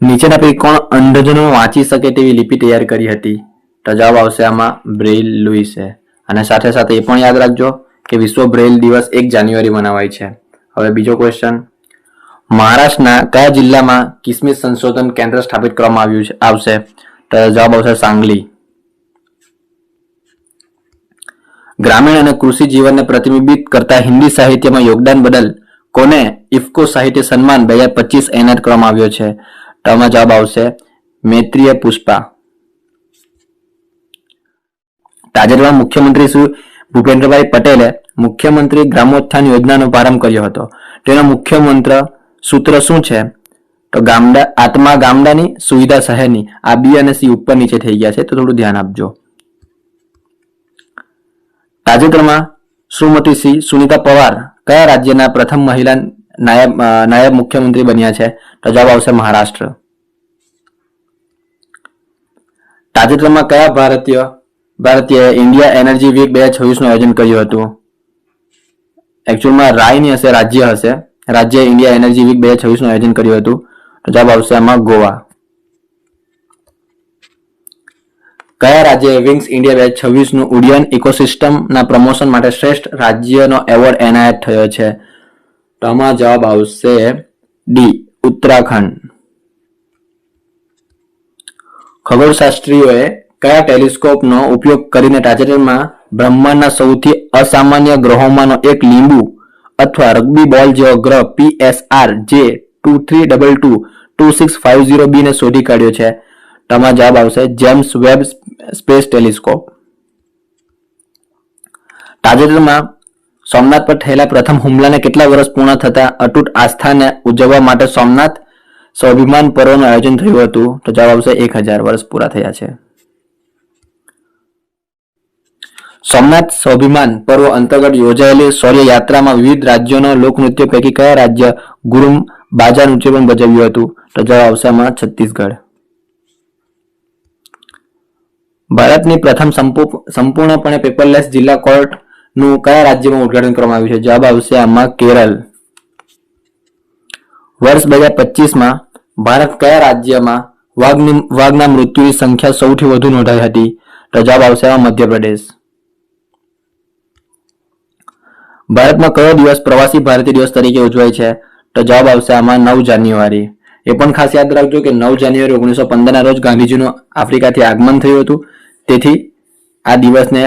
નીચેના પૈકી કોણ અંધજનો વાંચી શકે તેવી લિપિ તૈયાર કરી હતી? તો જવાબ આવશે આમાં બ્રેઇલ લુઈસે. અને સાથે સાથે એ પણ યાદ રાખજો કે વિશ્વ બ્રેઇલ દિવસ 1 જાન્યુઆરી મનાવાય છે. હવે બીજો ક્વેશ્ચન, મહારાષ્ટ્રના કયા જિલ્લામાં કિસમિસ સંશોધન કેન્દ્ર સ્થાપિત કરવામાં આવશે? તો જવાબ આવશે સાંગલી. ગ્રામીણ અને કૃષિ જીવનને પ્રતિબિંબિત કરતા હિન્દી સાહિત્યમાં યોગદાન બદલ કોને ઇફકો સાહિત્ય સન્માન 2025 એનાયત કરવામાં આવ્યો છે? તો આમાં જવાબ આવશે મૈત્રીય પુષ્પા. તાજેતરમાં મુખ્યમંત્રી શ્રી ભૂપેન્દ્રભાઈ પટેલે મુખ્યમંત્રી ગ્રામોત્થાન યોજનાનો પ્રારંભ કર્યો હતો. તેનો મુખ્ય મંત્ર સૂત્ર શું છે? તો આત્મા ગામડાની, સુવિધા શહેરની. આ બી અને સી ઉપર નીચે થઈ ગયા છે, તો થોડું ધ્યાન આપજો. તાજેતરમાં શ્રીમતી શ્રી સુનીતા પવાર કયા રાજ્યના પ્રથમ મહિલા નાયબ મુખ્યમંત્રી બન્યા છે? તો જવાબ આવશે મહારાષ્ટ્ર. તાજેતરમાં કયા ભારતીય ઇન્ડિયા એનર્જી વીક 2026 નું આયોજન કર્યું હતું? એકચ્યુઅલમાં રાયની હશે, રાજ્ય હશે. રાજ્ય ઇન્ડિયા એનર્જી વીક 2026 નું આયોજન કર્યું હતું. તો જવાબ આવશે આમાં ગોવા. કયા રાજ્યએ વિંગ્સ ઇન્ડિયા 2026 નું ઉડ્ડયન ઇકોસિસ્ટમના પ્રમોશન માટે શ્રેષ્ઠ રાજ્યનો એવોર્ડ એનાયત થયો છે? તો આમાં જવાબ આવશે ડી ઉત્તરાખંડ. ખગોળશાસ્ત્રીઓએ કયા ટેલિસ્કોપનો ઉપયોગ કરીને તાજેતરમાં બ્રહ્માંડના સૌથી અસામાન્ય ગ્રહોમાંનો એક લીંબુ અથવા રગ્બી બોલ જેવો ગ્રહ PSR જે 23222650b ને શોધી કાઢ્યો છે? તમારો જવાબ આવશે જેમ્સ વેબ સ્પેસ ટેલિસ્કોપ. તાજેતરમાં સોમનાથ પર થયેલા પ્રથમ હુમલાને કેટલા વર્ષ પૂર્ણ થતા અતૂટ આસ્થાને ઉજવવા માટે સોમનાથ સ્વાભિમાન પર્વનું આયોજન થયું હતું? તો જવાબ આવશે 1000 વર્ષ પૂરા થયા છે. સોમનાથ સ્વાભિમાન પર્વ અંતર્ગત યોજાયેલી શૌર્ય યાત્રામાં વિવિધ રાજ્યોના લોકનૃત્ય પૈકી કયા રાજ્ય ગુરુમ બાજા નૃત્ય પણ ભજવ્યું હતું? તો જવાબ આવશે આમાં છત્તીસગઢ. ભારતની પ્રથમ સંપૂર્ણપણે પેપરલેસ જિલ્લા કોર્ટનું કયા રાજ્યમાં ઉદ્ઘાટન કરવામાં આવ્યું છે? જવાબ આવશે આમાં કેરળ. વર્ષ 2025માં ભારત કયા રાજ્યમાં વાઘના મૃત્યુની સંખ્યા સૌથી વધુ નોંધાઈ હતી? તો જવાબ આવશે આમાં મધ્યપ્રદેશ. ભારતમાં કયો દિવસ પ્રવાસી ભારતીય દિવસ તરીકે ઉજવાય છે? તો જવાબ આવશે આમાં 9 જાન્યુઆરી. એ પણ ખાસ યાદ રાખજો કે 9 જાન્યુઆરી 1915 ના રોજ ગાંધીજીનું આફ્રિકાથી આગમન થયું હતું. તેથી આ દિવસને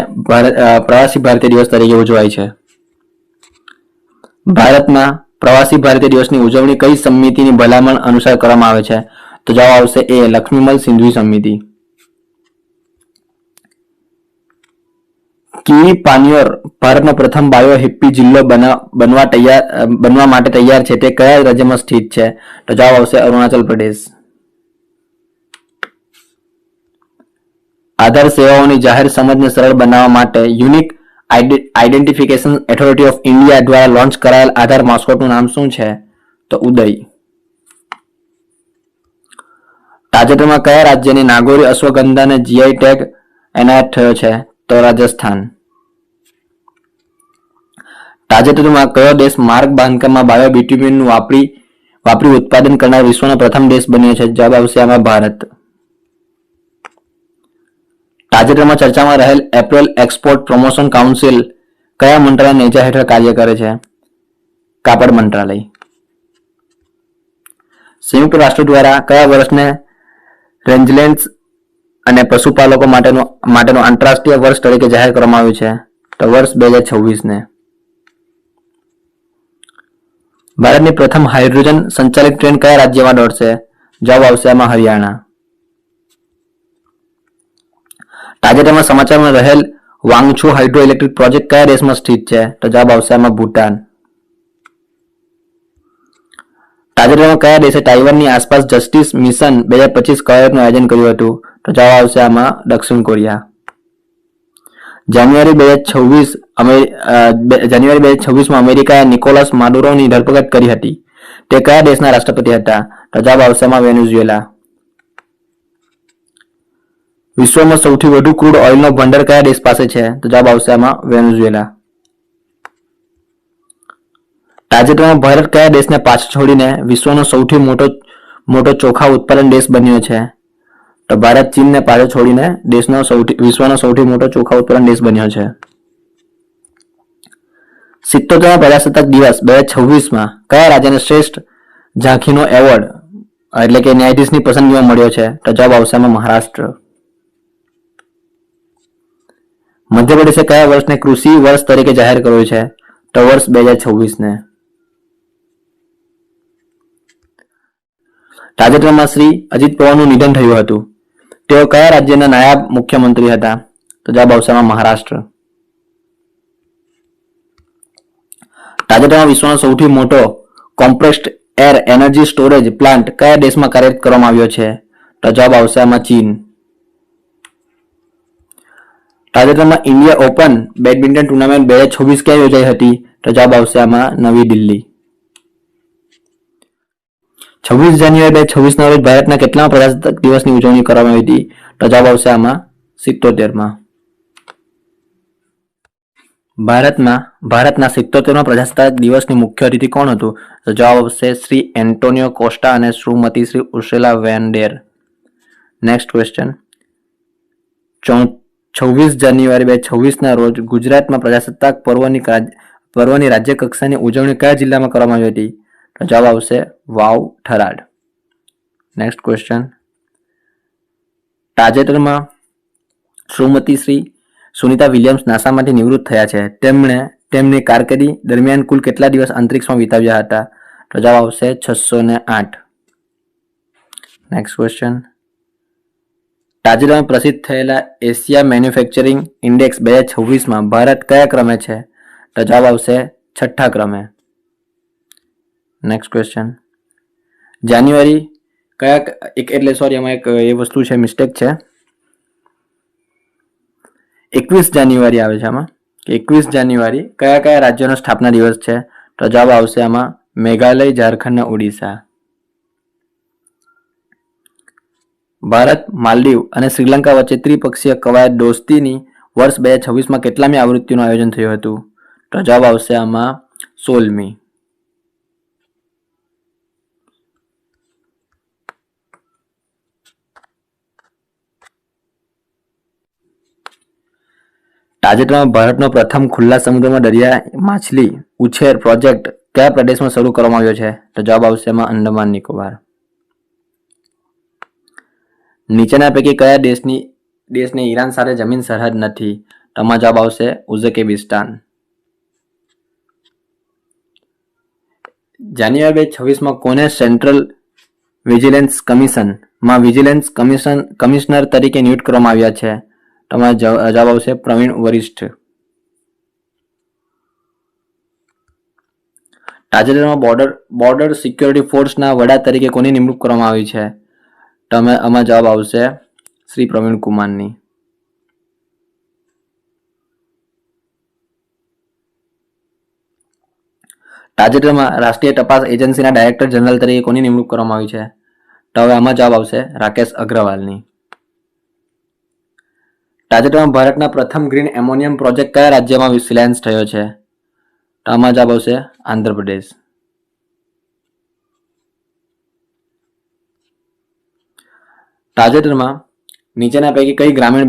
પ્રવાસી ભારતીય દિવસ તરીકે ઉજવાય છે. ભારતમાં પ્રવાસી ભારતીય દિવસની ઉજવણી કઈ સમિતિની ભલામણ અનુસાર કરવામાં આવે છે? તો જવાબ આવશે એ લક્ષ્મીમલ સિંધવી સમિતિ. કિવી પાનિયોર ભારતનો પ્રથમ બાયો હિપ્પી જિલ્લો બનવા માટે તૈયાર છે તે કયા રાજ્યમાં સ્થિત છે? તો જવાબ આવશે અરુણાચલ પ્રદેશ. આધાર સેવાઓની જાહેર સમજને સરળ બનાવવા માટે unique identification authority of India દ્વારા લોન્ચ કરાયેલ આધાર માસ્કોટનું નામ શું છે? તો ઉદય. તાજેતરમાં કયા રાજ્યની નાગોરી અશ્વગંધાને જીઆઈ ટેગ એનાયત થયો છે? તો રાજસ્થાન. તાજેતરમાં કયો દેશ માર્ગ બાંધકામમાં બાયો બિટ્યુમેનનું વાપરી ઉત્પાદન કરનાર વિશ્વનો પ્રથમ દેશ બન્યો છે? જવાબ આવશે આમાં ભારત. તાજેતરમાં ચર્ચામાં રહેલ એપ્રિલ એક્સપોર્ટ પ્રમોશન કાઉન્સિલ કયા મંત્રાલય નેજા હેઠળ કાર્ય કરે છે? કાપડ મંત્રાલય. સંયુક્ત રાષ્ટ્ર દ્વારા કયા વર્ષને રેન્જલેન્ડ્સ અને પશુપાલકો માટેનું આંતરરાષ્ટ્રીય વર્ષ તરીકે જાહેર કરવામાં આવ્યું છે? તો વર્ષ 2026 ને. ભારતની પ્રથમ હાઇડ્રોજન સંચાલિત ટ્રેન કયા રાજ્યમાં દોડશે? જવાબ આવશે આમાં હરિયાણા. તાજેતરમાં સમાચારમાં રહેલ વાંગછુ હાઇડ્રો ઇલેક્ટ્રિક પ્રોજેક્ટ કયા દેશમાં સ્થિત છે? તો જવાબ આવશે આમાં ભૂટાન. તાજેતરમાં કયા દેશે તાઇવાનની આસપાસ જસ્ટિસ મિશન 2025 કવાયતનું આયોજન કર્યું હતું? તો જવાબ આવશે આમાં દક્ષિણ કોરિયા. જાન્યુઆરી 2026માં અમેરિકાએ નિકોલસ માડુરોની ધરપકડ કરી હતી. તે કયા દેશના રાષ્ટ્રપતિ હતા? તો જવાબ આવશે આમાં વેનેઝુએલા. વિશ્વમાં સૌથી વધુ ક્રૂડ ઓઇલનો ભંડાર કયા દેશ પાસે છે? તો જવાબ આવશે આમાં વેનેઝુએલા. તાજેતરમાં ભારત કયા દેશને પાછળ છોડીને વિશ્વનો સૌથી મોટો મોટો ચોખા ઉત્પાદન દેશ બન્યો છે? તો ભારત ચીનને પાછળ છોડીને વિશ્વનો સૌથી મોટો ચોખા ઉત્પાદન દેશ બન્યો છે. 77મા પ્રજાસત્તાક દિવસ 2026માં કયા રાજ્યને શ્રેષ્ઠ ઝાંખીનો એવોર્ડ એટલે કે ન્યાયાધીશની પસંદગીમાં મળ્યો છે? તો જવાબ આવશે આમાં મહારાષ્ટ્ર. મધ્યપ્રદેશે કયા વર્ષને કૃષિ વર્ષ તરીકે જાહેર કર્યું છે? તો વર્ષ 2026ને. તાજેતરમાં શ્રી અજીત પવારનું નિધન થયું હતું. તેઓ કયા રાજ્યના નાયબ મુખ્યમંત્રી હતા? તો જવાબ આવશે આમાં મહારાષ્ટ્ર. તાજેતરમાં વિશ્વનો સૌથી મોટો compressed air energy storage plant કયા દેશમાં કાર્યરત કરવામાં આવ્યો છે? તો જવાબ આવશે આમાં ચીન. તાજેતરમાં ઇન્ડિયા ઓપન બેડમિન્ટન ટુર્નામેન્ટ 2026 ક્યાં યોજાઈ હતી? તો જવાબ આવશે આમાં નવી દિલ્હી. 26 જાન્યુઆરી 2026ના રોજ ભારતના કેટલામા પ્રજાસત્તાક દિવસની ઉજવણી કરવામાં આવી હતી? તો જવાબ આવશે આમાં 77માં. ભારતના 77મા પ્રજાસત્તાક દિવસની મુખ્ય અતિથિ કોણ હતું? તો જવાબ આવશે શ્રી એન્ટોનિયો કોસ્ટા અને Shrimati Shri Ursula von der. Next question. 26 જાન્યુઆરી 2026ના રોજ ગુજરાતમાં પ્રજાસત્તાક પર્વની રાજ્ય કક્ષાની ઉજવણી કયા જિલ્લામાં કરવામાં આવી હતી? તો જવાબ આવશે વાવ થરાદ. Next question. તાજેતરમાં શ્રીમતી શ્રી સુનિતા વિલિયમ્સ નાસામાંથી નિવૃત્ત થયા છે. તેમણે તેમની કારકિર્દી દરમિયાન કુલ કેટલા દિવસ અંતરિક્ષમાં વિતાવ્યા હતા? તો જવાબ આવશે 608. Next question. તાજેતરમાં પ્રસિદ્ધ થયેલા એશિયા મેન્યુફેક્ચરિંગ ઇન્ડેક્સ 2026માં ભારત કયા ક્રમે છે? તો જવાબ આવશે 6થા ક્રમે. Next question. જાન્યુઆરી એમાં એક એ વસ્તુ છે, મિસ્ટેક છે. 21 જાન્યુઆરી આવે છે આમાં. 21 જાન્યુઆરી કયા રાજ્યનો સ્થાપના દિવસ છે? તો જવાબ આવશે આમાં મેઘાલય, ઝારખંડ અને ઓડિશા. ભારત, માલદીવ અને શ્રીલંકા વચ્ચે ત્રિપક્ષીય કવાયત દોસ્તીની વર્ષ 2026માં કેટલામી આવૃત્તિનું આયોજન થયું હતું? તો જવાબ આવશે આમાં 16મી. તાજેતરમાં ભારતનો પ્રથમ ખુલ્લા સમુદ્રમાં દરિયા માછલી ઉછેર પ્રોજેક્ટ કયા પ્રદેશમાં શરૂ કરવામાં આવ્યો છે? તો જવાબ આવશે એમાં અંડમાન નિકોબાર. નીચેના પૈકી કયા દેશને ઈરાન સાથે જમીન સરહદ નથી? તો આમાં જવાબ આવશે ઉઝબેકિસ્તાન. જાન્યુઆરી 2026માં કોને સેન્ટ્રલ વિજિલન્સ કમિશનમાં વિજિલન્સ કમિશનર તરીકે નિયુક્ત કરવામાં આવ્યા છે? તમારો જવાબ આવશે પ્રવીણ વરિષ્ઠ. તાજેતરમાં બોર્ડર સિક્યોરિટી ફોર્સના વડા તરીકે કોની નિમણૂક કરવામાં આવી છે? આમાં જવાબ આવશે શ્રી પ્રવીણ કુમારની. તાજેતરમાં રાષ્ટ્રીય તપાસ એજન્સીના ડાયરેક્ટર જનરલ તરીકે કોની નિમણૂક કરવામાં આવી છે? તો હવે આમાં જવાબ આવશે રાકેશ અગ્રવાલની. તાજેતરમાં ભારતના પ્રથમ ગ્રીન એમોનિયમ પ્રોજેક્ટ કયા રાજ્યમાં શિલાન્યાસ થયો છે? તો આમાં જવાબ આવશે આંધ્રપ્રદેશ. તાજેતરમાં નીચેના પૈકી કઈ ગ્રામીણ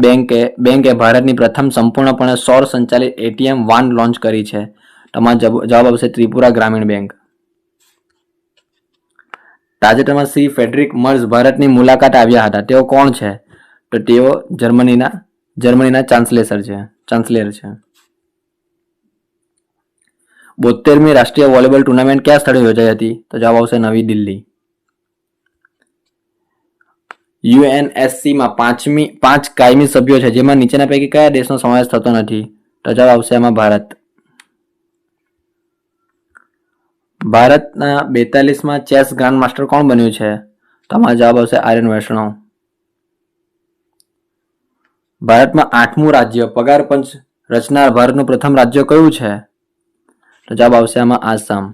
બેંકે ભારતની પ્રથમ સંપૂર્ણપણે સૌર સંચાલિત એટીએમ વાન લોન્ચ કરી છે? તમારો જવાબ આવશે ત્રિપુરા ગ્રામીણ બેંક. તાજેતરમાં શ્રી ફેડરિક મર્ઝ ભારતની મુલાકાત આવ્યા હતા. તેઓ કોણ છે? તો તેઓ જર્મનીના ચાન્સેલર છે. 72મી રાષ્ટ્રીય વોલીબોલ ટુર્નામેન્ટ કયા સ્થળે યોજાઈ હતી? તો જવાબ આવશે નવી દિલ્હી. યુએનએસસીમાં 5 કાયમી સભ્યો છે, જેમાં નીચેના પૈકી કયા દેશનો સમાવેશ થતો નથી? તો જવાબ આવશે એમાં ભારત. ભારતના 42માં ચેસ ગ્રાન્ડ માસ્ટર કોણ બન્યું છે? તો આમાં જવાબ આવશે આર્યન વૈષ્ણવ. ભારતમાં 8મું રાજ્ય પગાર પંચ રચનાર ભારતનું પ્રથમ રાજ્ય કયું છે? તો જવાબ આવશે આમાં આસામ.